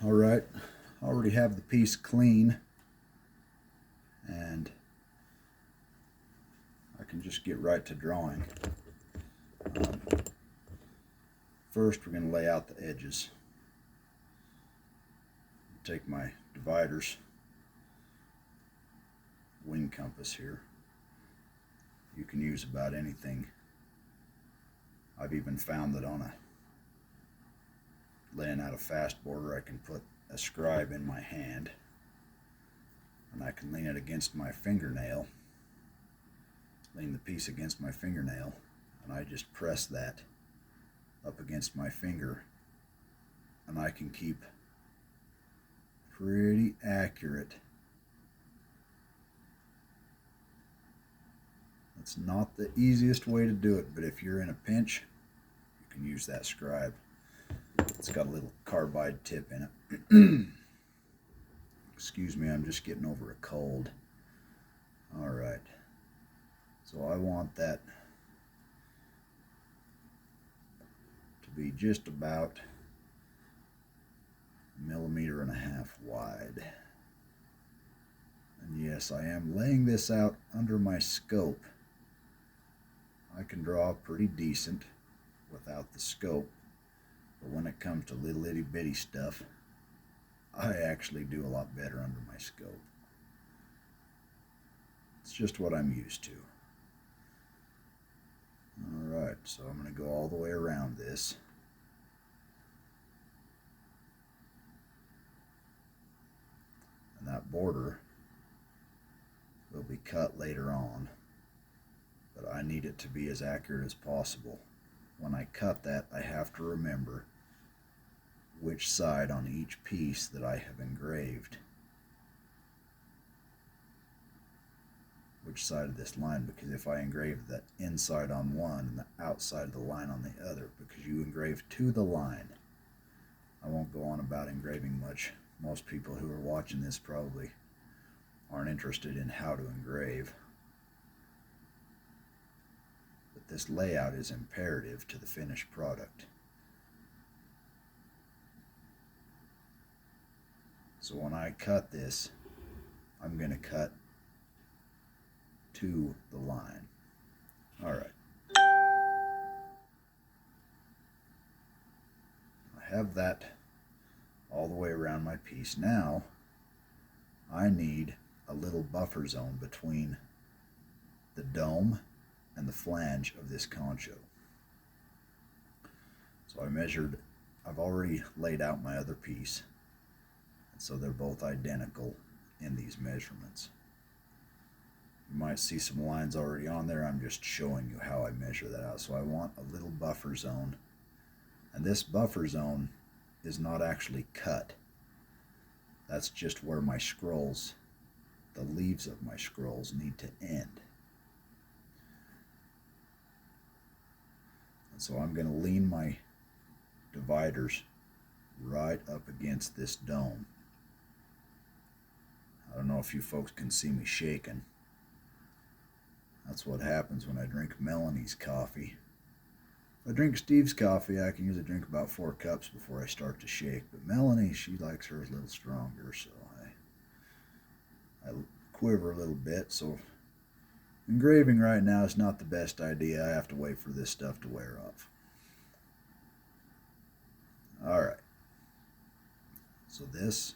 Alright, I already have the piece clean, and I can just get right to drawing. First, we're going to lay out the edges. Take my dividers, wing compass here. You can use about anything. I've even found that on laying out a fast border, I can put a scribe in my hand, and I can lean it against my fingernail, lean the piece against my fingernail, and I just press that up against my finger, and I can keep pretty accurate. It's not the easiest way to do it, but if you're in a pinch, you can use that scribe. It's got a little carbide tip in it. Excuse me, I'm just getting over a cold. Alright, so I want that to be just about 1.5 millimeters wide. And yes, I am laying this out under my scope. I can draw pretty decent without the scope, but when it comes to little itty bitty stuff, I actually do a lot better under my scope. It's just what I'm used to. Alright, so I'm going to go all the way around this. And that border will be cut later on, but I need it to be as accurate as possible. When I cut that, I have to remember which side on each piece that I have engraved, which side of this line, because if I engrave the inside on one and the outside of the line on the other, because you engrave to the line. I won't go on about engraving much. Most people who are watching this probably aren't interested in how to engrave, but this layout is imperative to the finished product. So when I cut this, I'm going to cut to the line. Alright. I have that all the way around my piece. Now, I need a little buffer zone between the dome and the flange of this concho. So I've already laid out my other piece, and so they're both identical in these measurements. You might see some lines already on there. I'm just showing you how I measure that out. So I want a little buffer zone, and this buffer zone is not actually cut. That's just where my scrolls, the leaves of my scrolls, need to end. And so I'm going to lean my dividers right up against this dome. I don't know if you folks can see me shaking. That's what happens when I drink Melanie's coffee. If I drink Steve's coffee, I can usually drink about 4 cups before I start to shake. But Melanie, she likes hers a little stronger, so I quiver a little bit. So engraving right now is not the best idea. I have to wait for this stuff to wear off. Alright. So this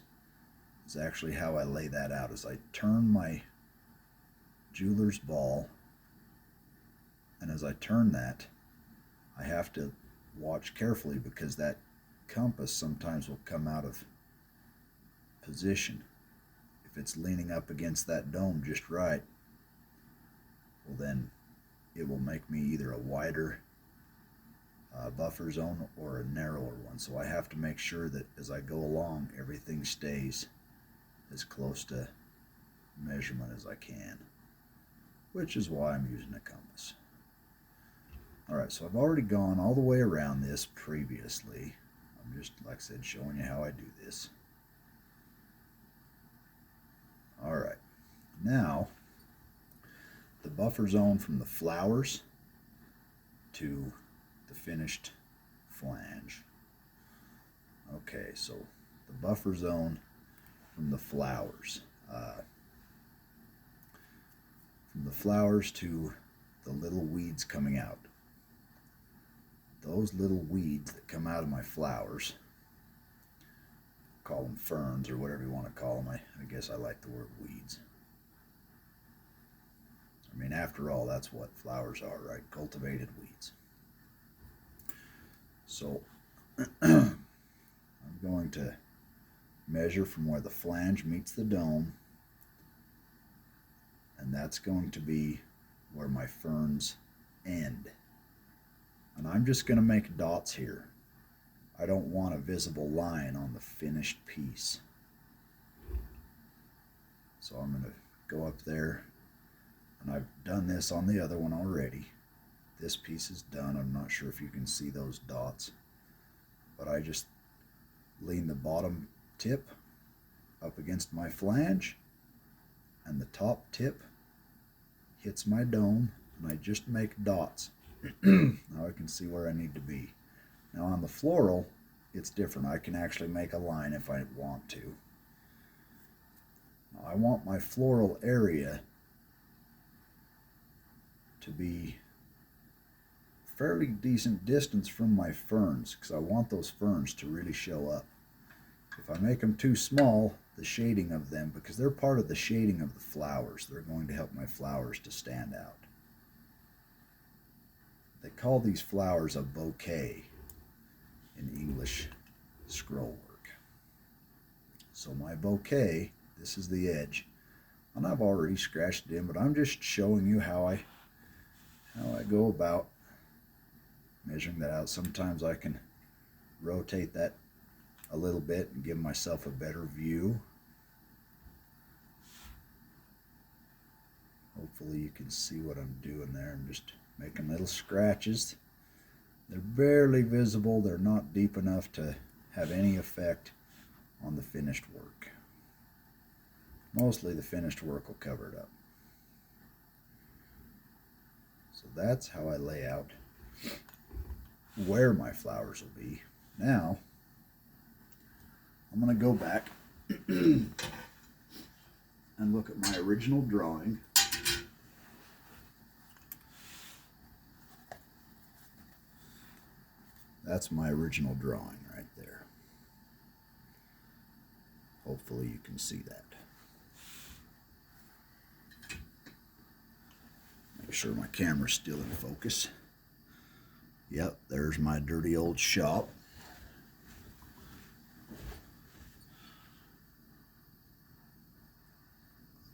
is actually how I lay that out. As I turn my jeweler's ball, and as I turn that, I have to watch carefully because that compass sometimes will come out of position. If it's leaning up against that dome just right, well then it will make me either a wider buffer zone or a narrower one. So I have to make sure that as I go along, everything stays as close to measurement as I can, which is why I'm using a compass. Alright, so I've already gone all the way around this previously. I'm just, like I said, showing you how I do this. Alright, now the buffer zone from the flowers to the finished flange. Okay, so the buffer zone from the flowers. From the flowers to the little weeds coming out. Those little weeds that come out of my flowers, call them ferns or whatever you want to call them. I guess I like the word weeds. I mean, after all, that's what flowers are, right? Cultivated weeds. So I'm going to measure from where the flange meets the dome, and that's going to be where my ferns end. And I'm just going to make dots here. I don't want a visible line on the finished piece. So I'm going to go up there, and I've done this on the other one already. This piece is done. I'm not sure if you can see those dots, but I just lean the bottom tip up against my flange, and the top tip hits my dome, and I just make dots. Now I can see where I need to be. Now on the floral, it's different. I can actually make a line if I want to. Now I want my floral area to be fairly decent distance from my ferns, because I want those ferns to really show up. If I make them too small, the shading of them, because they're part of the shading of the flowers, they're going to help my flowers to stand out. They call these flowers a bouquet in English scroll work. So my bouquet, this is the edge, and I've already scratched it in, but I'm just showing you how I go about measuring that out. Sometimes I can rotate that a little bit and give myself a better view. Hopefully you can see what I'm doing there. I'm just making little scratches. They're barely visible. They're not deep enough to have any effect on the finished work. Mostly the finished work will cover it up. So that's how I lay out where my flowers will be. Now I'm going to go back and look at my original drawing. That's my original drawing right there. Hopefully you can see that. Make sure my camera's still in focus. Yep, there's my dirty old shop.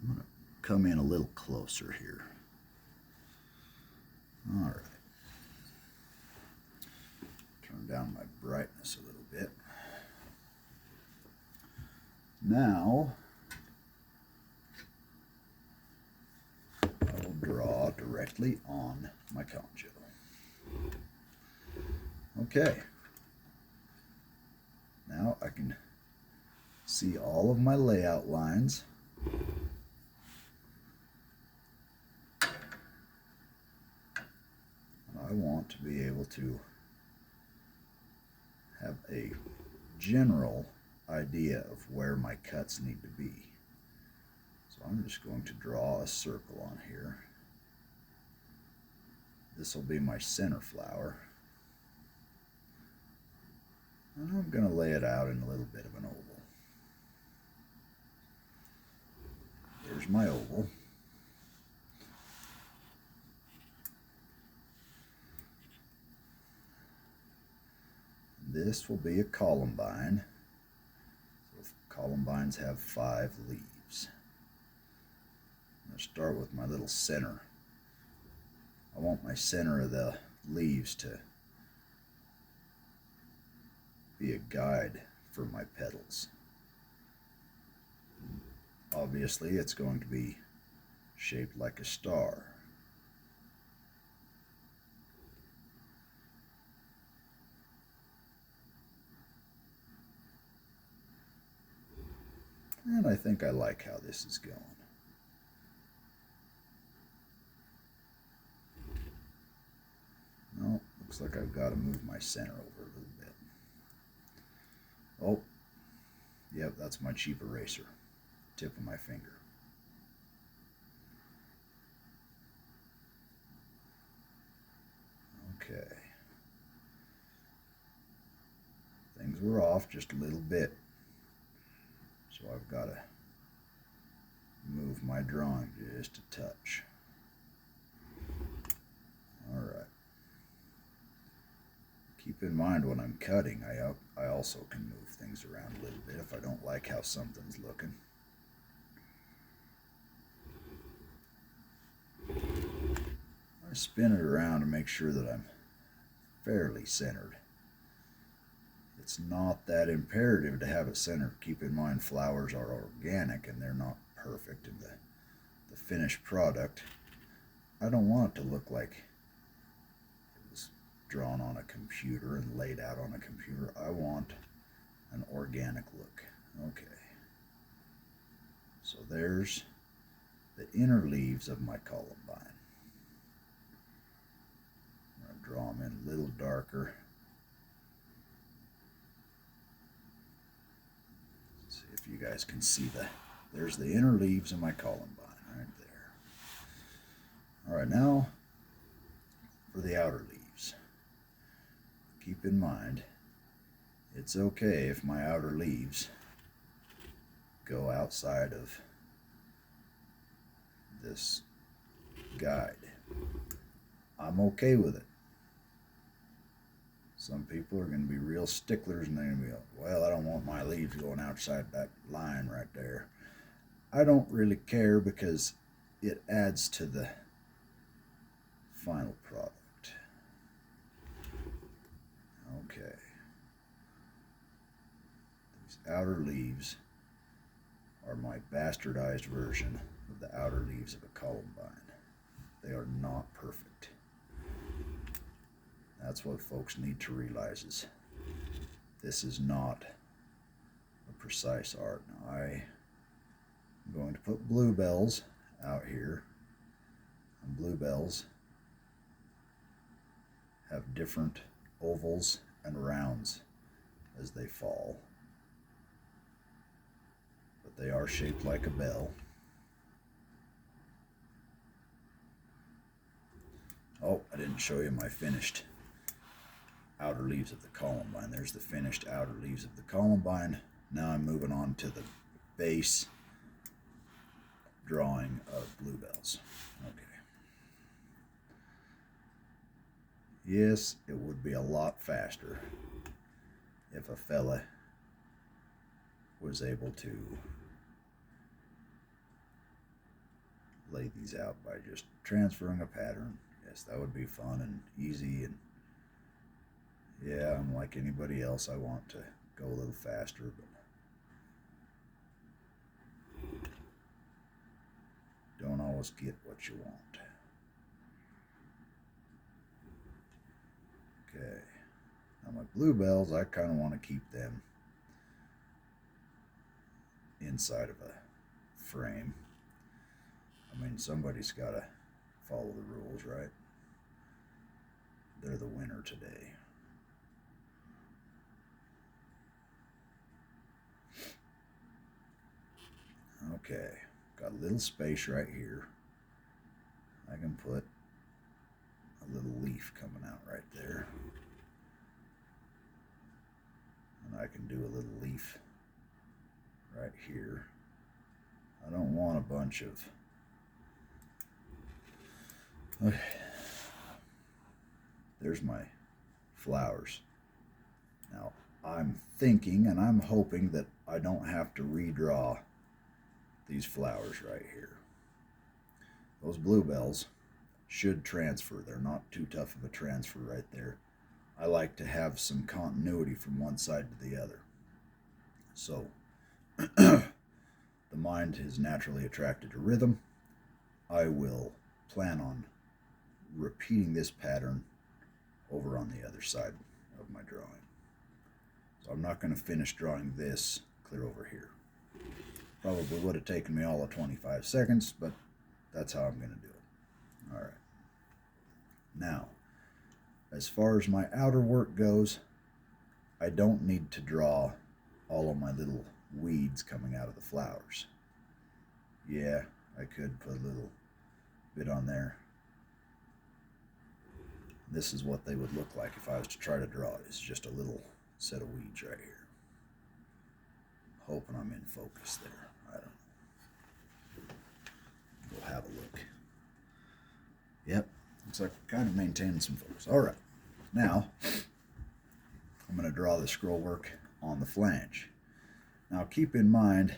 I'm going to come in a little closer here. All right. Turn down my brightness a little bit. Now, I will draw directly on my concho. Okay. Now I can see all of my layout lines. I want to be able to have a general idea of where my cuts need to be. So I'm just going to draw a circle on here. This will be my center flower. And I'm going to lay it out in a little bit of an oval. There's my oval. This will be a columbine. So columbines have 5 leaves. I'm going to start with my little center. I want my center of the leaves to be a guide for my petals. Obviously, it's going to be shaped like a star. And I think I like how this is going. No, looks like I've got to move my center over a little bit. Oh, Yep, that's my cheap eraser. Tip of my finger. Okay. Things were off just a little bit. So I've got to move my drawing just a touch. Alright. Keep in mind when I'm cutting, I also can move things around a little bit if I don't like how something's looking. I spin it around to make sure that I'm fairly centered. It's not that imperative to have it centered. Keep in mind flowers are organic and they're not perfect in the finished product. I don't want it to look like it was drawn on a computer and laid out on a computer. I want an organic look. Okay. So there's the inner leaves of my columbine. I'm going to draw them in a little darker. See if you guys can see there's the inner leaves of my columbine right there. Alright, now for the outer leaves. Keep in mind, it's okay if my outer leaves go outside of this guide. I'm okay with it. Some people are going to be real sticklers and they're going to be like, well, I don't want my leaves going outside that line right there. I don't really care because it adds to the final product. Okay. These outer leaves are my bastardized version of the outer leaves of a columbine. They are not perfect. That's what folks need to realize is this is not a precise art. Now I'm going to put bluebells out here. And bluebells have different ovals and rounds as they fall. But they are shaped like a bell. Oh, I didn't show you my finished outer leaves of the columbine. There's the finished outer leaves of the columbine. Now I'm moving on to the base drawing of bluebells. Okay. Yes, it would be a lot faster if a fella was able to lay these out by just transferring a pattern. Yes, that would be fun and easy, and yeah, I'm like anybody else. I want to go a little faster, but don't always get what you want. Okay, now my bluebells, I kind of want to keep them inside of a frame. I mean, somebody's got to follow the rules, right? They're the winner today. Okay, got a little space right here. I can put a little leaf coming out right there. And I can do a little leaf right here. I don't want a bunch of... Okay. There's my flowers. Now, I'm thinking and I'm hoping that I don't have to redraw these flowers right here. Those bluebells should transfer. They're not too tough of a transfer right there. I like to have some continuity from one side to the other. So, the mind is naturally attracted to rhythm. I will plan on repeating this pattern over on the other side of my drawing. So I'm not going to finish drawing this clear over here. Probably would have taken me all of 25 seconds, but that's how I'm going to do it. All right. Now, as far as my outer work goes, I don't need to draw all of my little weeds coming out of the flowers. Yeah, I could put a little bit on there. This is what they would look like if I was to try to draw it. It's just a little set of weeds right here. Hoping I'm in focus there. I don't know. We'll have a look. Yep, looks like we're kind of maintaining some focus. All right, now I'm going to draw the scroll work on the flange. Now keep in mind,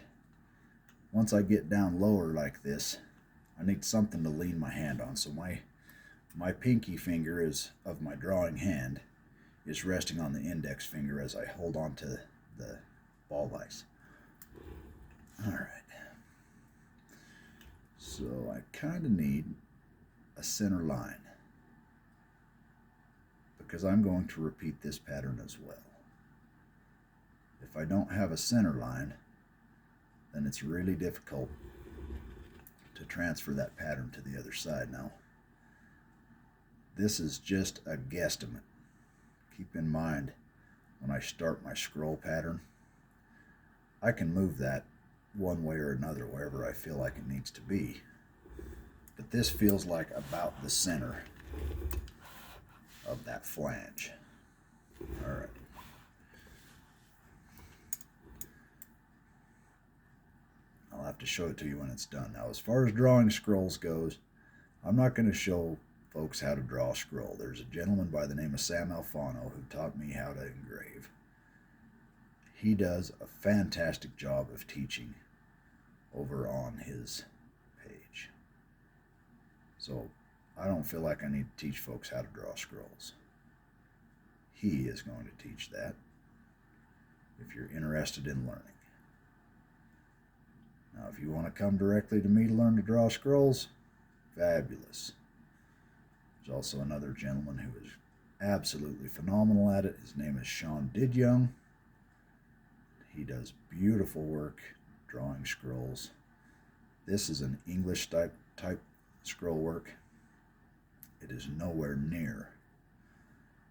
once I get down lower like this, I need something to lean my hand on. So my pinky finger of my drawing hand is resting on the index finger as I hold on to the ball vise. All right. So I kind of need a center line because I'm going to repeat this pattern as well. If I don't have a center line, then it's really difficult to transfer that pattern to the other side. Now, this is just a guesstimate. Keep in mind, when I start my scroll pattern, I can move that one way or another wherever I feel like it needs to be. But this feels like about the center of that flange. All right. I'll have to show it to you when it's done. Now, as far as drawing scrolls goes, I'm not going to show folks how to draw a scroll. There's a gentleman by the name of Sam Alfano who taught me how to engrave. He does a fantastic job of teaching over on his page. So I don't feel like I need to teach folks how to draw scrolls. He is going to teach that if you're interested in learning. Now, if you want to come directly to me to learn to draw scrolls, fabulous. There's also another gentleman who is absolutely phenomenal at it. His name is Sean Didyoung. He does beautiful work drawing scrolls. This is an English type scroll work. It is nowhere near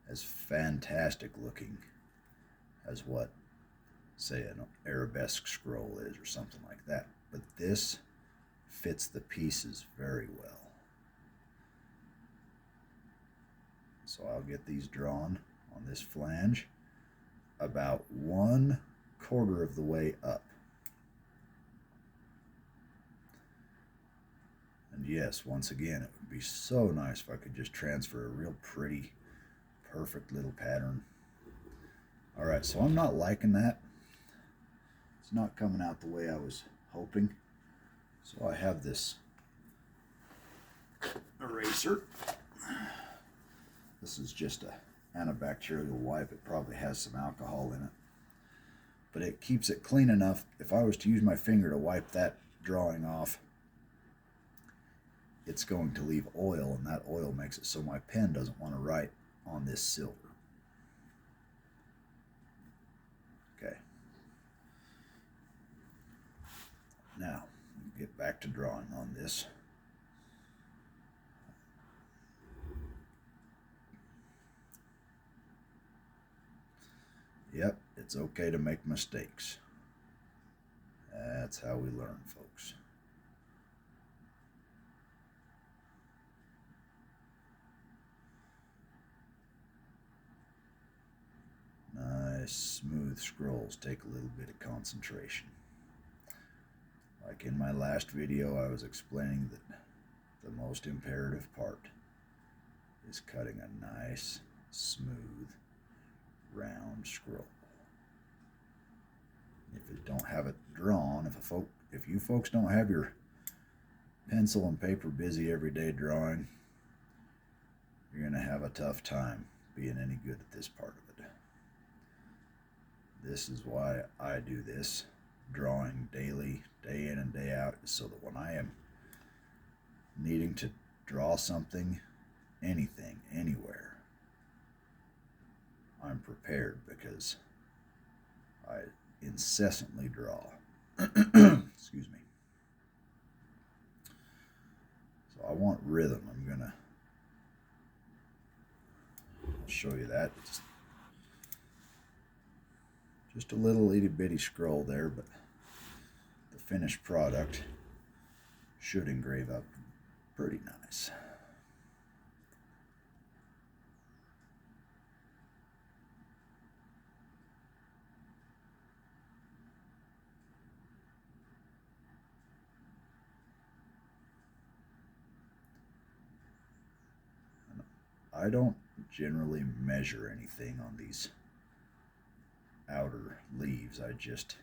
as fantastic looking as what, say, an arabesque scroll is or something like that. But this fits the pieces very well. So I'll get these drawn on this flange about 1/4 of the way up. And yes, once again, it would be so nice if I could just transfer a real pretty, perfect little pattern. All right, so I'm not liking that. It's not coming out the way I was hoping. So I have this eraser. This is just a antibacterial wipe. It probably has some alcohol in it. But it keeps it clean enough. If I was to use my finger to wipe that drawing off, it's going to leave oil, and that oil makes it so my pen doesn't want to write on this silver. Okay. Now, get back to drawing on this. Yep, it's okay to make mistakes. That's how we learn, folks. Nice, smooth scrolls take a little bit of concentration. Like in my last video, I was explaining that the most imperative part is cutting a nice, smooth, round scroll. If you don't have it drawn, if you folks don't have your pencil and paper busy every day drawing, you're going to have a tough time being any good at this part of it. This is why I do this, drawing daily, day in and day out, so that when I am needing to draw something, anything, anywhere, I'm prepared, because I incessantly draw. Excuse me. So I want rhythm. I'll show you that. It's Just a little itty bitty scroll there, but the finished product should engrave up pretty nice. I don't generally measure anything on these outer leaves. I just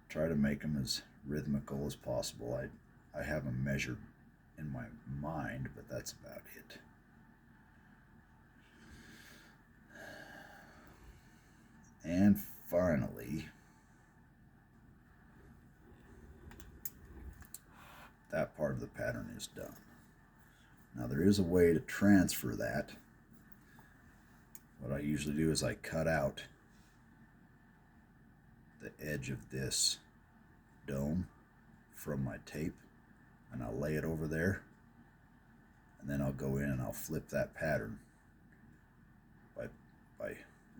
try to make them as rhythmical as possible. I have them measured in my mind, but that's about it. And finally, that part of the pattern is done. Now there is a way to transfer that. What I usually do is I cut out the edge of this dome from my tape, and I'll lay it over there, and then I'll go in and I'll flip that pattern by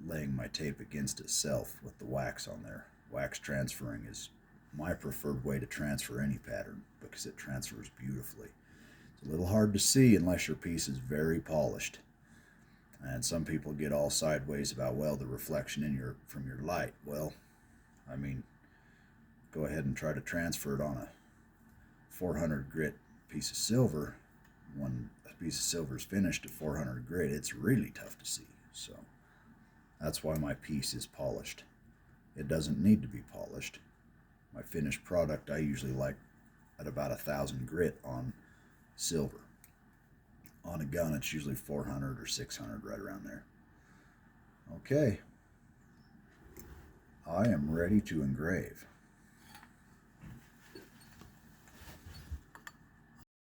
laying my tape against itself with the wax on there. Wax transferring is my preferred way to transfer any pattern because it transfers beautifully. It's a little hard to see unless your piece is very polished. And some people get all sideways about, well, the reflection from your light. Well, I mean, go ahead and try to transfer it on a 400 grit piece of silver. When a piece of silver is finished at 400 grit, it's really tough to see. So that's why my piece is polished. It doesn't need to be polished. My finished product I usually like at about 1,000 grit on silver. On a gun, it's usually 400 or 600, right around there. Okay, I am ready to engrave.